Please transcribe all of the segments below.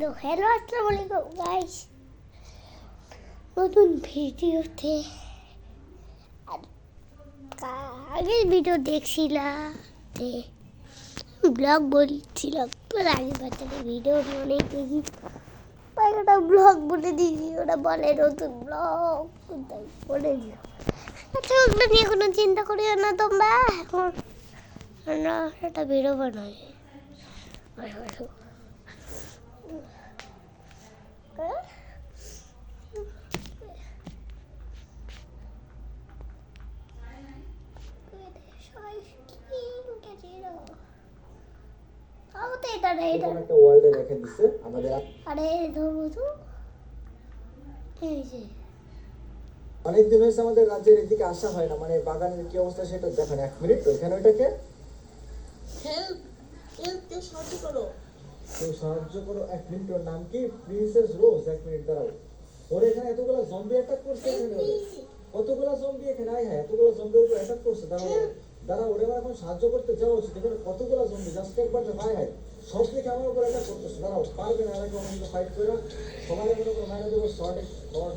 তো হ্যালো আসসালামু আলাইকুম গাইস, নতুন ভিডিওতে আগের ভিডিও দেখছিলাম যে ব্লগ বলছিলাম, তোর আগে বাচ্চাদের ভিডিও অনেক দেখি, ওটা ব্লগ বলে দিয়েছি, ওরা বলে নতুন ব্লগ কোথায় বলে দিল। আচ্ছা, ওগুলো নিয়ে কোনো চিন্তা করিও না তোমরা, এখন আমরা একটা ভিডিও বানাই। একটা ওয়ার্ল্ডে রেখে দিচ্ছে আমাদের। আরে ধরবো তো এই যে অনেক দিন হয়েছে আমাদের রাজ্যের এদিকে আসা হয় না, মানে বাগানের কি অবস্থা সেটা দেখেন। 1 মিনিট ওইখানে ওইটাকে হেল্প হেল্প, কেউ সাহায্য করো। কেউ সাহায্য করো। 1 মিনিট, ওর নাম কি? প্রিন্সেস রোজ। 1 মিনিট দাঁড়াও। ওর এখানে এতগুলো জম্বি অ্যাটাক করছে, এখানে কতগুলো জম্বি এখানে আয় হ্যাঁ, এতগুলো জম্বি উপর অ্যাটাক করছে। দাঁড়াও ওরে আমার এখন সাহায্য করতে যাওয়া উচিত। এখানে কতগুলো জম্বি, জাস্ট একবার হায় হায় সব দিকে আমার উপর অ্যাটাক করতেছে। দাঁড়াও, পারবে না এরকম আমাকে ফাইট করে সবাই মনে করো মারা দেবো। শর্ট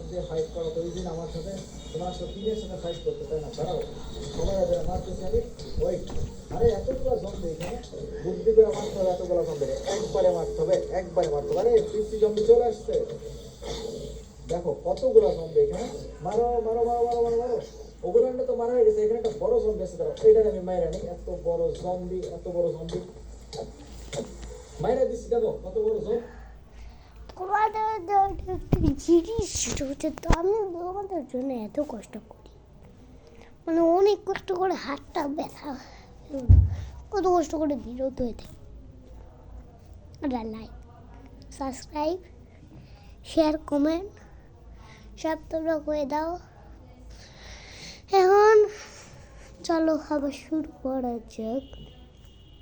দিয়ে ফাইট করো তো ওই দিন আমার সাথে তোমার সাথে টিমের সাথে ফাইট করতে, তাই না? দাঁড়াও, সবাই মারতেছি আমি। ওই আরে এতগুলো জম্বি এখানে, বুদ্ধি করে মারতে হবে। এতগুলো জম্বি একবারে মারতে হবে, একবারে মারতে হবে। আরে 50 জম্বি চলে আসছে, দেখো কতগুলো জম্বি এখানে। মারো মারো মারো মারো মারো মারো। ওগুলো তো মারা হয়ে গেছে, এখানে একটা বড় জম্বি আছে। দাঁড়াও, এইটাকে আমি মাইরা নিই। এত বড় জম্বি, এত বড় জম্বি মাইরা দিচ্ছি। দেখো কত বড় জম্বি। তোমাদের একটা জিনিস সেটা হচ্ছে তো আমি তোমাদের জন্য এত কষ্ট করি, মানে অনেক কষ্ট করে হাতটা ব্যথা, কত কষ্ট করে বিরত হয়ে থাকি। লাইক, সাবস্ক্রাইব, শেয়ার, কমেন্ট সব তোমরা করে দাও। এখন চলো আবার শুরু করা যাক।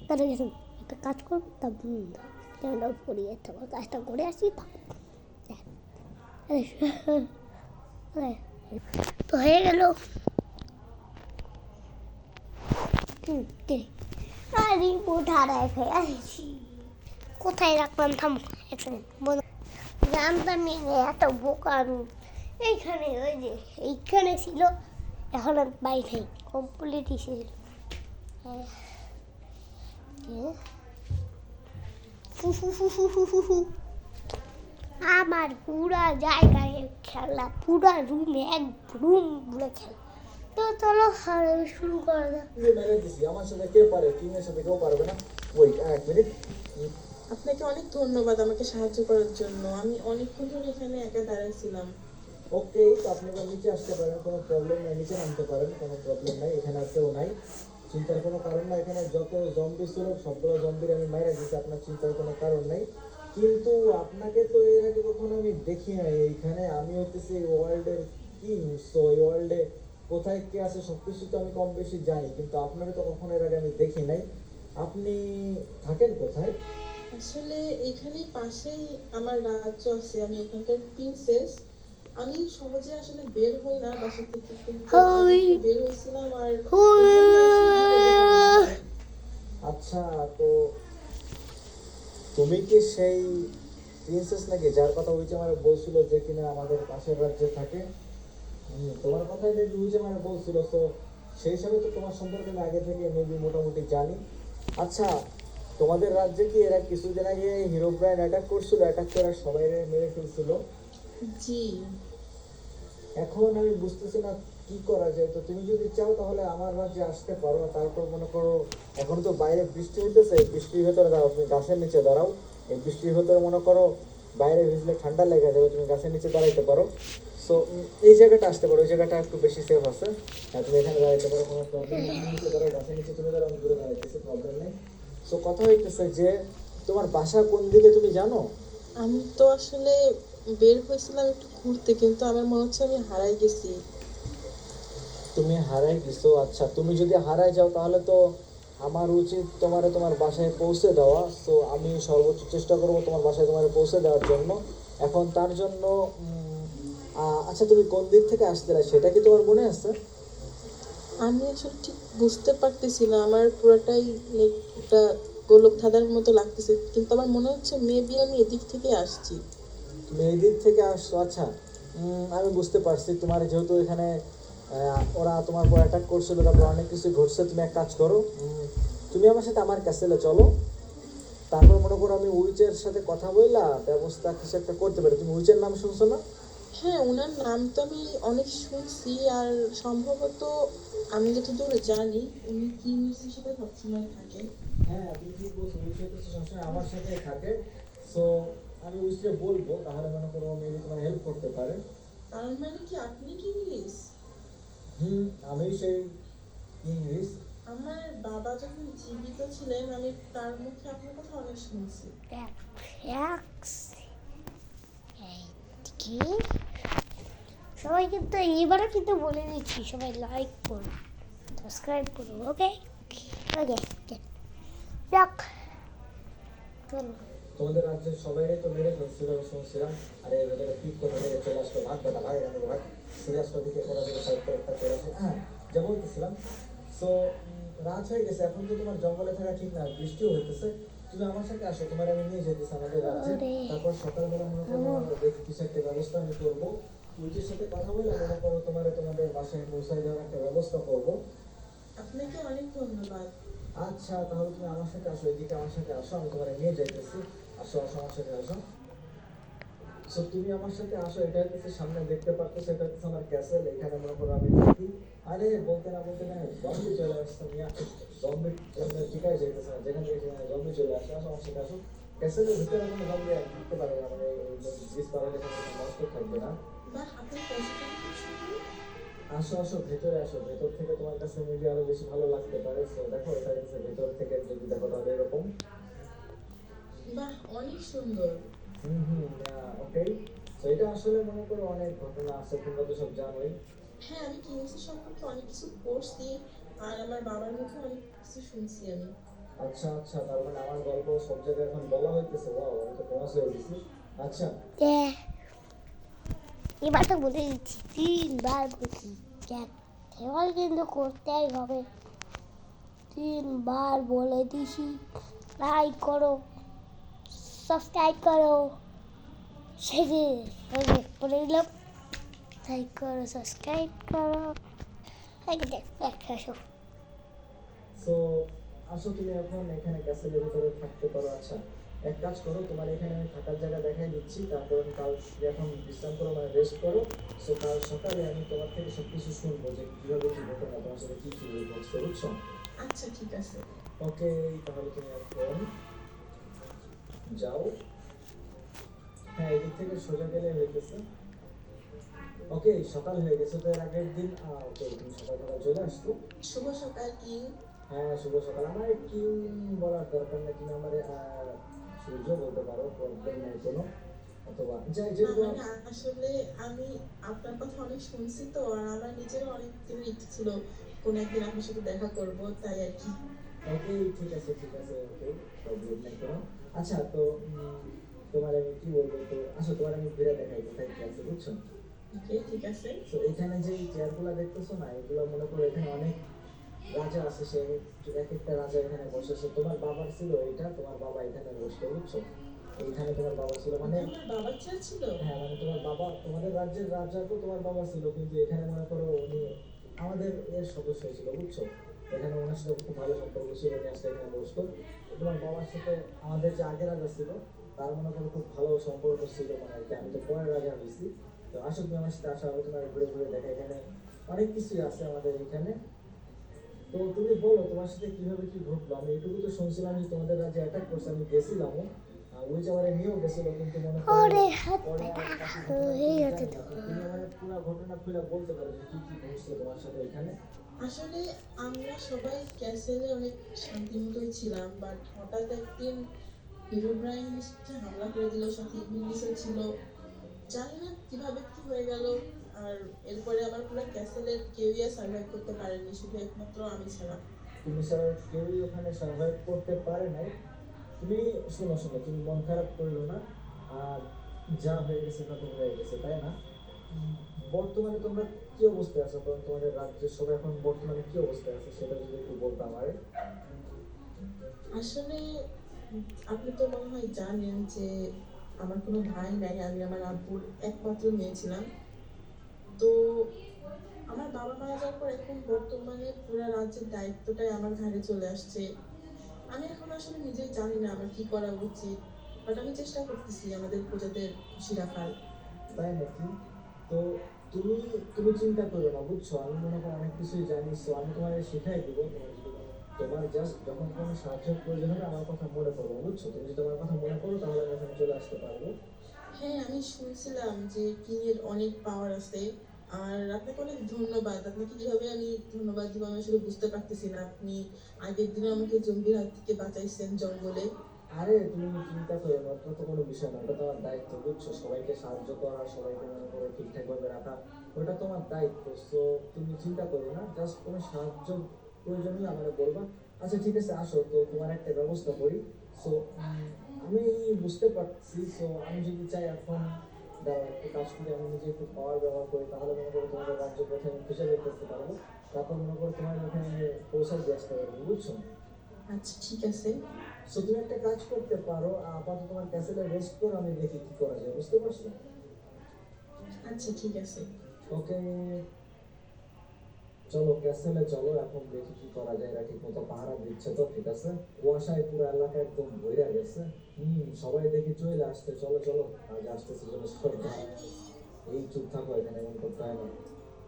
তার আগে একটা কাজ করবো, তারপর পড়িয়ে তোমার কাজটা করে আসি। তো হয়ে গেল। রিপোর্ট হারায় ফেলেছি, কোথায় রাখলাম? থামো এক সেকেন্ড, জানতাম এত বোকা আমি। এইখানে, ওই যে এইখানে ছিল, এখন আর বাইরে কমপ্লিট ছিল। আমার পুরা জায়গায় খেলা, পুরা রুমে এক রুম বলে খেলা। তো চলো শুরু করা যাক। মেরে দিছি, আমার সাথে কে পারে? টিমের সাথে কেউ পারবে না। ওই 1 মিনিট। আপনাকে অনেক ধন্যবাদ আমাকে সাহায্য করার জন্য। আমি অনেকক্ষণ ধরে এখানে একা দাঁড়াইছিলাম। ওকে, তো আপনি নিচে আসতে পারেন, কোনো প্রবলেম নাই। নিচে নামতে পারেন, কোনো প্রবলেম নাই। এখানে আর কেউ নাই, চিন্তার কোনো কারণ নাই। এখানে যত জম্বি ছিল সবগুলো জম্বির আমি মাইরা দিচ্ছি, আপনার চিন্তার কোনো কারণ নাই। কিন্তু আপনাকে তো এর আগে কখনো আমি দেখি নাই এইখানে। আমি হইতেছি এই ওয়ার্ল্ডের কিং, সো এই ওয়ার্ল্ডে কোথায় কে আছে সবকিছু তো আমি কম বেশি জানি, কিন্তু আপনাকে তো কখনো এর আগে আমি দেখি নাই। আপনি থাকেন কোথায়? আসলে এখানেই পাশেই আমার রাজ্য আছে, আমি এখানকার প্রিন্সেস। আমি সহজে আসলে বের হই না বাসা থেকে, কিন্তু আজকে বের হয়েছিলাম। আর আচ্ছা, তো তুমি কি সেই প্রিন্সেস নাকি যার কথা ওই যে আমার বলছিল, যে কিনা আমাদের পাশের রাজ্যে থাকে? তোমার কথাই দেখি ওই যে আমার বলছিল, তো সেই হিসাবে তো তোমার সম্পর্কে আমি আগে থেকে মেবি মোটামুটি জানি। আচ্ছা, তোমাদের রাজ্যে কি এরা কিছুদিন আগে হিরো ব্র্যান্ড অ্যাটাক করছিল? অ্যাটাক করে সবাই মেরে ফেলছিল। জি, এখন আমি বুঝতেছি না কি করা যায়। তো তুমি যদি চাও তাহলে আমার রাজ্যে আসতে পারো। তারপর মনে করো এখন তো বাইরে বৃষ্টি হইতেছে, বৃষ্টির ভেতরে দাঁড়াও, তুমি গাছের নিচে দাঁড়াও। এই বৃষ্টির ভেতরে মনে করো বাইরে ভিজলে ঠান্ডা লেগে যাবে, তুমি গাছের নিচে দাঁড়াইতে পারো। সো এই জায়গাটা আসতে পারো, ওই জায়গাটা একটু বেশি সেফ আছে। হ্যাঁ, তুমি এখানে দাঁড়াইতে পারো, কোনো প্রবলেম নেই। নিচে দাঁড়াও, গাছের নিচে তুমি দাঁড়াও, আমি দূরে দাঁড়াইতেছি, প্রবলেম নেই। সো কথা হইতেছে যে তোমার বাসা কোন দিকে তুমি জানো? আমি তো আসলে বের হয়েছিলাম একটু ঘুরতে, কিন্তু আমার মনে হচ্ছে আমি হারাই গেছি। তুমি হারাই গেছো? আচ্ছা, তুমি যদি হারাই যাও তাহলে তো আমার উচিত তোমার বাসায় পৌঁছে দেওয়া। তো আমি সর্বোচ্চ চেষ্টা করবো তোমার বাসায় পৌঁছে দেওয়ার জন্য। এখন তার জন্য আচ্ছা, তুমি কোন দিক থেকে আসতে সেটা কি তোমার মনে আছে? আমি আসলে ঠিক বুঝতে পারতেছি না, আমার পুরাটাই একটা গোলক ধাঁধার মতো লাগতেছে, কিন্তু আমার মনে হচ্ছে মেবি আমি এদিক থেকে আসছি। তুমি এই দিক থেকে আসছো, আচ্ছা। আমি বুঝতে পারছি, তোমার যেহেতু এখানে ওরা তোমার উপর অ্যাটাক করছিল, তারপর অনেক কিছু ঘটছে। তুমি এক কাজ করো, তুমি আমার সাথে আমার ক্যাসেলে চলো। তারপর মনে করো আমি উইচের সাথে কথা বললা ব্যবস্থা কিছু একটা করতে পারি। তুমি উইচের নাম শুনছো না? হ্যাঁ, ওনার নাম তো আমি অনেক শুনছি, আর সম্ভবত আমি যতদূর জানি উনি কিংসের সাথে সবসময় থাকে। হ্যাঁ, তুমি ঠিক বলছো, উইচ হচ্ছে সবসময় আমার সাথে থাকে। সো আমি উইচকে বলবো, তাহলে মনে করো মেবি তোমার হেল্প করতে পারে। তার মানে কি আপনি কি ইংলিশ? আমি সেই ইংলিশ। আমার বাবা যখন জীবিত ছিলেন আমি তার মুখে আপনার কথা অনেক শুনছি। কি সবাই কিন্তু এবারে কিন্তু বলে দিচ্ছি, সবাই লাইক করো, সাবস্ক্রাইব করো। ওকে ওকে যাক, চলো। তোমাদের রাজ্যের সবাই তো মেরে ফেলছিল শুনছিলাম। আরে এদের পিক কোথা থেকে চলে আসলো, ভাগ বেটা ভাগ, আমি ভাগ সিরিয়াস টপিকে ওরা যদি সাইড করে একটা চলে আসে। হ্যাঁ, যা বলতেছিলাম। সো রাত হয়ে গেছে, এখন তো তোমার জঙ্গলে থাকা ঠিক না, বৃষ্টিও হইতেছে। তুমি আমার সাথে আসো, তোমার আমি নিয়ে যেতেছি আমাদের রাজ্যে। তারপর সকালবেলা মনে করো দেখি কিছু একটা ব্যবস্থা আমি করবো। উইচের সাথে কথা বলে মনে করো তোমাদের বাসায় পৌঁছায় দেওয়ার একটা ব্যবস্থা করবো। আপনাকে অনেক ধন্যবাদ। আচ্ছা, তাহলে তুমি আমার সাথে আসো, এদিকে আমার সাথে আসো, আমি তোমার নিয়ে যাইতেছি। আসো আসো আমার সাথে আসো। সো তুমি আমার সাথে আসো, এটা হচ্ছে সামনে দেখতে পাচ্ছ, সেটা হচ্ছে আমার ক্যাসেল। এখানে মনে করো আমি থাকি। আরে বলতে না জম্বি চলে আসছে মিয়া। জম্বি ঠিকাই যাইতেছে না, যেখানে থেকে সেখানে জম্বি চলে আসে। আসো আমার সাথে আসো। ক্যাসেলের ভিতরে কোনো জম্বি ঢুকতে পারবে না, মানে ব্রিজ পার হলে কোনো নষ্ট থাকবে না। বাহ, আপনার পজিটিভ খুব সুন্দর। আসো আসো, ভেতরে আসো। ভেতর থেকে তোমার কাছে মেবি আরো বেশি ভালো লাগতে পারে। সো দেখো, এটা হচ্ছে ভেতর থেকে যদি দেখো তাহলে এরকম। বাহ, অনেক সুন্দর। ওকে। তো এটা আসলে মনে করো অনেক ঘটনা আছে, তোমরা তো সব জানোই। হ্যাঁ, আমি কিংসের সম্পর্কে অনেক কিছু পড়ছি, আর আমার বাবার মুখে অনেক কিছু শুনছি আমি। আচ্ছা আচ্ছা, তার মানে আমার গল্প সব জায়গায় এখন বলা হইতেছে। ওয়াও, আমি তো ফেমাস হয়ে গেছি। আচ্ছা, এবার তো বলে দিচ্ছি, 3বার বলছি। দেখ, এবার কিন্তু করতেই হবে। 3বার বলে দিছি। লাইক করো, সাবস্ক্রাইব করো। সেজে করে দিলাম। লাইক করো, সাবস্ক্রাইব করো। আসো। সো আসো, তুমি এখন এখানে ক্যাসেলের ভিতরে থাকতে পারো। আচ্ছা, এক কাজ করো, তোমার এখানে আমি থাকার জায়গা দেখাই দিচ্ছি। তারপর আমি কাল এখন বিশ্রাম করো, মানে রেস্ট করো। সো কাল সকালে আমি তোমার থেকে সবকিছু শুনবো যে কিভাবে কি ঘটনা, তোমার সাথে কি কি ঘটছে, বুঝছো? আচ্ছা, ঠিক আছে। ওকে, তাহলে তুমি এখন যাও। হ্যাঁ, এদিক থেকে সোজা গেলে হইতেছে। ওকে, সকাল হয়ে গেছে তো এর আগের দিন। ওকে, তুমি সকালবেলা চলে আসতো। শুভ সকাল কিং। হ্যাঁ, শুভ সকাল। আমার কি বলার দরকার নেই, তুমি আমার সূর্য বলতে পারো, প্রবলেম নেই কোনো। অথবা যাই না যেহেতু মানে আসলে আমি আপনার কথা অনেক শুনছি তো, আর আমার নিজেরও অনেক দিনের ইচ্ছে ছিল কোনো একদিন আপনার সাথে দেখা করব, তাই আর কি। ওকে, ঠিক আছে ঠিক আছে, ওকে, প্রবলেম নেই কোনো। আচ্ছা, তো তোমার আমি কি বলবো, তো আসো তোমার আমি ঘুরে দেখাই কোথায় কি আছে, বুঝছো? ওকে, ঠিক আছে। তো এখানে যে চেয়ারগুলো দেখতেছো না, এগুলো মনে করো এখানে অনেক রাজা আছে। সে এক একটা রাজা এখানে বসেছে। তোমার বাবার ছিল এটা, তোমার বাবা এখানে বসতো, বুঝছো? এইখানে তোমার বাবা ছিল, মানে আমার বাবার চেয়ে ছিল। হ্যাঁ, মানে তোমার বাবা, তোমাদের রাজ্যের রাজা তো তোমার বাবা ছিল, কিন্তু এখানে মনে করো উনি আমাদের এর সদস্য ছিল, বুঝছো? এখানে ওনার সাথে খুব ভালো সম্পর্ক ছিল, উনি আসলে এখানে বসতো। তোমার বাবার সাথে আমাদের যে আগের রাজা ছিল তার মনে করো খুব ভালো সম্পর্ক ছিল, মানে আর কি। আমি তো পরের রাজা হয়েছি। তো আসো, তুমি আমার সাথে আসো, আলোচনা ঘুরে ঘুরে দেখা। এখানে অনেক কিছুই আছে আমাদের এখানে। তো তুমি বলো তোমার সাথে কিভাবে কি ঘটলো। আমি এটুকু তো শুনছিলাম যে তোমাদের রাজ্যে অ্যাটাক করছে, আমি গেছিলামও। ওই যাওয়ারে নিয়েও গেছিল, কিন্তু মনে করো ওরে হাত পরে আর ব্যথা বাকি হয়ে ঘটনা গেছে জানি তো। না। তো তুমি আমার পুরো ঘটনা খুলে বলতে পারো যে কি কি ঘটছিল তোমার সাথে এখানে। আসলে আমরা সবাই ক্যাসেলে অনেক শান্তি মতোই ছিলাম, বাট হঠাৎ একদিন হিরোব্রাইন এসে হামলা করে দিল, সাথে ইংলিশও ছিল। জানি না কিভাবে কি হয়ে গেল। আর এরপরে আমার পুরো ক্যাসেলের কেউই আর সার্ভাইভ করতে পারেনি, শুধু একমাত্র আমি ছাড়া। তুমি ছাড়া কেউই ওখানে সার্ভাইভ করতে পারে নাই। তুমি শোনো শোনো, তুমি মন খারাপ করলো না। আর যা হয়ে গেছে তা তো হয়ে গেছে, তাই না? বর্তমানে তোমরা কি অবস্থায় আছো, কারণ তোমাদের রাজ্যের সবাই এখন বর্তমানে কি অবস্থায় আছে সেটা যদি একটু বলতাম। আরে আসলে আপনি তো মনে হয় জানেন যে আমার কোনো ভাই নাই, আমি আমার আব্বুর একমাত্র মেয়ে ছিলাম। তো আমার বাবা মারা যাওয়ার পর এখন বর্তমানে পুরো রাজ্যের দায়িত্বটাই আমার ঘাড়ে চলে আসছে। আমি এখন আসলে নিজেই জানি না আমার কি করা উচিত, বাট আমি চেষ্টা করতেছি আমাদের প্রজাদের খুশি রাখার। তাই নাকি? তো তুমি তুমি চিন্তা করো না, বুঝছো? আমি মনে করো অনেক কিছুই জানি, so আমি তোমাকে শিখাই দিব। তোমার জাস্ট যখন কোনো সাহায্যের প্রয়োজন হবে আমার কথা মনে করবো, বুঝছো? তুমি যদি আমার কথা মনে করো তাহলে আমি এখানে চলে আসতে পারবো। হ্যাঁ, আমি শুনছিলাম যে কিং এর অনেক পাওয়ার আছে। আর আপনাকে অনেক ধন্যবাদ। আপনাকে কিভাবে আমি ধন্যবাদ দিব আমি আসলে বুঝতে পারতেছি না। আপনি আগের দিনে আমাকে জম্বির হাত থেকে বাঁচাইছেন জঙ্গলে। আরে তুমি চিন্তা করো না, ওটা তো কোনো বিষয় না, ওটা তোমার দায়িত্ব, বুঝছো? সবাইকে সাহায্য করা, সবাইকে মনে করো ঠিকঠাক ভাবে রাখা, ওটা তোমার দায়িত্ব। সো তুমি চিন্তা করো না, জাস্ট কোনো সাহায্য প্রয়োজন হলে আমাকে বলবা। আচ্ছা ঠিক আছে, আসো তো তোমার একটা ব্যবস্থা করি। সো আমি বুঝতে পারছি, সো আমি যদি চাই এখন দাঁড়াও একটু কাজ করি, আমি নিজে একটু পাওয়ার ব্যবহার করি, তাহলে মনে করো তোমাদের রাজ্য কোথায় আমি খুঁজে বের করতে পারবো। তারপর মনে করো তোমার ওখানে পৌঁছায় দিয়ে আসতে পারবো, বুঝছো? আচ্ছা ঠিক আছে। সো তুমি একটা কাজ করতে পারো, আপাতত তোমার ক্যাসেলে রেস্ট করো, আমি দেখি কি করা যায়, বুঝতে পারছো? আচ্ছা ঠিক আছে। ওকে, চলো ক্যাসেলে চলো, এখন দেখি কি করা যায়। এরা ঠিক মতো পাহারা দিচ্ছে তো? ঠিক আছে। কুয়াশায় পুরো এলাকা একদম ভরে গেছে। সবাই দেখি চলে আসছে, চলো চলো, আজ আসতেছে চলো সবাই। এই চুপ থাকো, এখানে এমন করতে হয় না।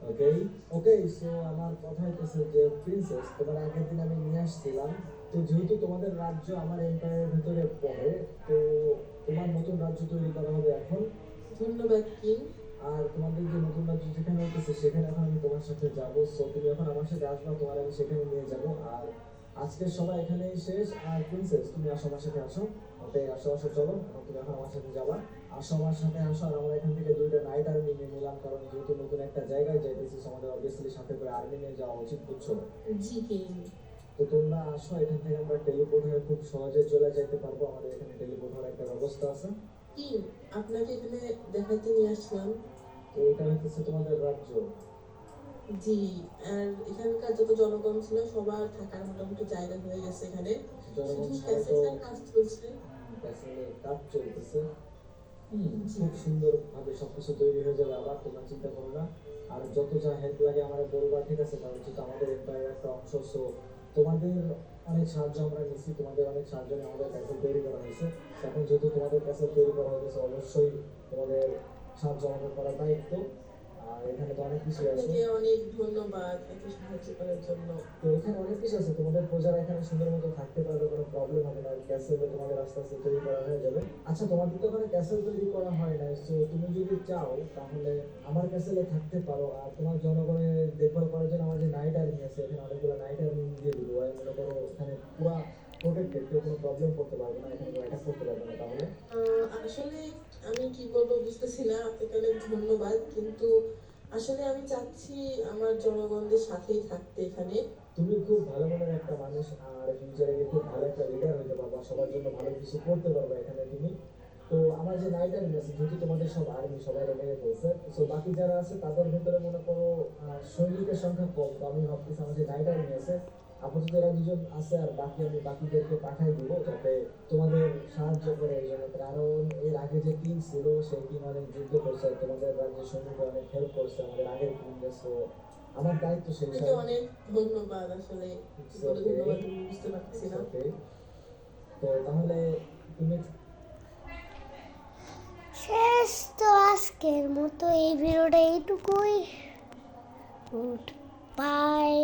ওকে, ওকে, সো আমার কথা হইতেছে যে প্রিন্সেস, তোমার আগের দিন আমি নিয়ে আসছিলাম। তো যেহেতু তোমাদের রাজ্য আমার এম্পায়ারের ভিতরে পড়ে, তো তোমার নতুন রাজ্য তৈরি করা হবে এখন। ধন্যবাদ কিং। আর তোমাদের যে নতুন রাজ্য যেখানে হইতেছে সেখানে এখন আমি তোমার সাথে যাবো। সো তুমি এখন আমার সাথে আসবা, তোমার আমি সেখানে নিয়ে যাবো। আর আজকের সবাই এখানেই শেষ। আর প্রিন্সেস তুমি আসো, আমার সাথে আসো। ওকে, আসো আসো, চলো এখন তুমি এখন আমার সাথে যাবা। আসো আমার সাথে আসো। আর আমরা এখান থেকে দুইটা নাইট আর্মি নিয়ে নিলাম, কারণ যেহেতু নতুন একটা জায়গায় যাইতেছি, আমাদের অবভিয়াসলি সাথে করে আর্মি নিয়ে যাওয়া উচিত, বুঝছো? জি কিং। তো তোমরা আসো, এখান থেকে আমরা টেলিপোর্ট হয়ে খুব সহজে চলে যেতে পারবো। আমাদের এখানে টেলিপোর্ট হওয়ার একটা ব্যবস্থা আছে। কিং, আপনাকে এখানে দেখাতে নিয়ে আসলাম। তো এটা হচ্ছে তোমাদের রাজ্য। জি। আর এখানকার যত জনগণ ছিল সবার থাকার মোটামুটি জায়গা হয়ে গেছে এখানে। জনগণ শুধু ছাড়া তো ক্যাসেলটার কাজ চলছে। ক্যাসেলে কাজ চলতেছে। জি। খুব সুন্দর ভাবে সবকিছু তৈরি হয়ে যাবে, আবার তোমরা চিন্তা করো না। আর যত যা হেল্প লাগে আমার বলবা, ঠিক আছে? কারণ যেহেতু আমাদের এম্পায়ারের একটা অংশ, সো তোমাদের অনেক সাহায্য আমরা নিচ্ছি, তোমাদের অনেক সাহায্য নিয়ে আমাদের ক্যাসেল তৈরি করা হয়েছে। এখন যেহেতু তোমাদের ক্যাসেল তৈরি করা হয়েছে, অবশ্যই তোমাদের সাহায্য আমাদের করার দায়িত্ব। আর এখানে তো অনেক কিছু আছে। আপনাকে অনেক ধন্যবাদ এত সাহায্য করার জন্য। তো এখানে অনেক কিছু আছে, তোমাদের প্রজারা এখানে সুন্দর মতো থাকতে পারবে, কোনো প্রবলেম হবে না। ক্যাসেল তোমাদের আস্তে আস্তে তৈরি করা হয়ে যাবে। আচ্ছা, তোমাদের তো ওখানে ক্যাসেল তৈরি করা হয় না, তো তুমি যদি চাও তাহলে আমার ক্যাসেলে থাকতে পারো। আর তোমার জনগণের দেখভাল করার জন্য আমার যে নাইট আর্মি আছে, এখানে অনেকগুলো নাইট আর্মি দিয়ে দিবো। আমি মনে করো এখানে পুরো প্রোটেক্টেড, কেউ কোনো প্রবলেম করতে পারবে না, এখানে অ্যাটাক করতে পারবে না। তাহলে আসলে আমি কি বলবো বুঝতেছি না। আপনাকে অনেক ধন্যবাদ, কিন্তু আসলে আমি চাচ্ছি আমার জনগণদের সাথেই থাকতে এখানে। তুমি খুব ভালো মনের একটা মানুষ, আর ফিউচারে গিয়ে খুব ভালো একটা লিডার হতে পারবা, সবার জন্য ভালো কিছু করতে পারবা এখানে তুমি। তো আমার যে নাইট আর্মি আছে, যেহেতু তোমাদের সব আর্মি সবাই মেরে ফেলছে, তো বাকি যারা আছে তাদের ভিতরে মনে করো সৈনিকের সংখ্যা কম। তো আমি ভাবতেছি আমার যে নাইট আর্মি আছে, আপাতত এরা দুজন আছে, আর বাকি আমি বাকিদেরকে পাঠাই দিব যাতে তোমাদের সাহায্য করে এই জন্য। কারণ এর আগে যে টিম ছিল সেই টিম অনেক যুদ্ধ করছে, আর তোমাদের রাজ্যের সৈনিকরা অনেক হেল্প করছে আমাদের আগের টিমকে। সো আমার দায়িত্ব সেই আপনাকে অনেক ধন্যবাদ। আসলে কি বলে ধন্যবাদ আমি বুঝতে পারতেছি না। ওকে, তো তাহলে তুমি শেষ তো আজকের মতো এই ভিডিওটা এইটুকুই। Good bye.